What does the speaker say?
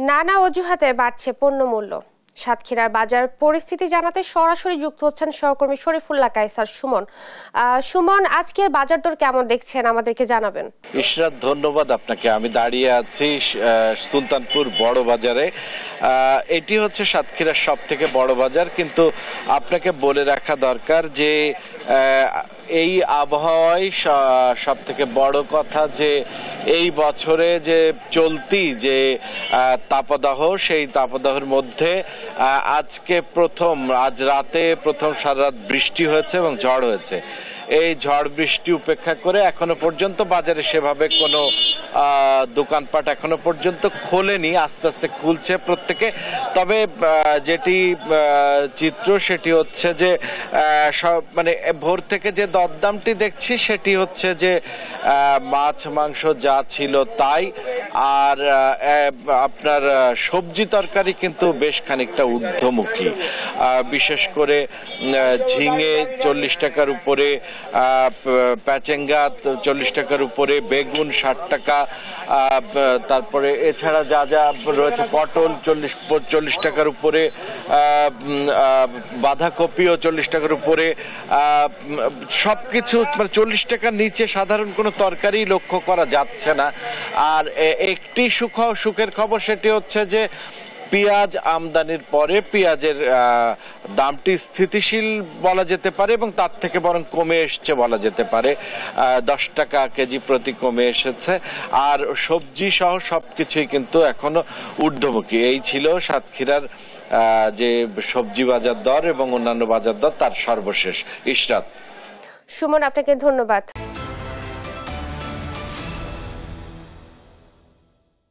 নানা অজুহাতে বাড়ছে পণ্যমূল্য। সাতক্ষীরার বাজার পরিস্থিতি জানাতে সরাসরি যুক্ত হচ্ছেন সহকর্মী শরীফুল্লাহ কায়সার সুমন। সুমন, আজকের বাজার দর কেমন দেখছেন আমাদেরকে জানাবেন। ইশরাত, ধন্যবাদ আপনাকে। আমি দাঁড়িয়ে আছি সুলতানপুর বড় বাজারে। এটি হচ্ছে সাতক্ষীরার সব থেকে বড় বাজার, কিন্তু আপনাকে বলে রাখা দরকার যে এই আবহাওয়ায় সব থেকে বড় কথা যে এই বছরে যে চলতি যে তাপদাহ, সেই তাপদাহের মধ্যে আজ রাতে প্রথম সারা রাত বৃষ্টি হয়েছে এবং ঝড় হয়েছে। এই ঝড় বৃষ্টি উপেক্ষা করে এখনো পর্যন্ত বাজারে সেভাবে কোনো দোকানপাট এখনো পর্যন্ত খোলেনি, আস্তে আস্তে খুলছে প্রত্যেকে। তবে যেটি চিত্র সেটি হচ্ছে যে সব মানে ভোর থেকে যে দরদামটি দেখছি সেটি হচ্ছে যে মাছ মাংস যা ছিল তাই, আর আপনার সবজি তরকারি কিন্তু বেশ খানিকটা ঊর্ধ্বমুখী। বিশেষ করে ঝিঙে 40 টাকার উপরে, প্যাচেঙ্গা 40 টাকার উপরে, বেগুন 60 টাকা, তারপরে এছাড়া যা যা রয়েছে পটল 40 টাকার উপরে, বাঁধাকপিও 40 টাকার উপরে। সবকিছু মানে 40 টাকার নিচে সাধারণ কোনো তরকারি লক্ষ্য করা যাচ্ছে না। আর একটি সুখের খবর, সেটি হচ্ছে যে পেঁয়াজ আমদানির পরে পেঁয়াজের দামটি স্থিতিশীল বলা যেতে পারে এবং তার থেকে বরং কমে এসছে বলা যেতে পারে। 10 টাকা কেজি প্রতি কমে এসেছে। আর সবজি সহ সবকিছুই কিন্তু এখনো ঊর্ধ্বমুখী। এই ছিল সাতক্ষীরার যে সবজি বাজার দর এবং অন্যান্য বাজার দর তার সর্বশেষ। ইশরাত। সুমন, আপনাকে ধন্যবাদ।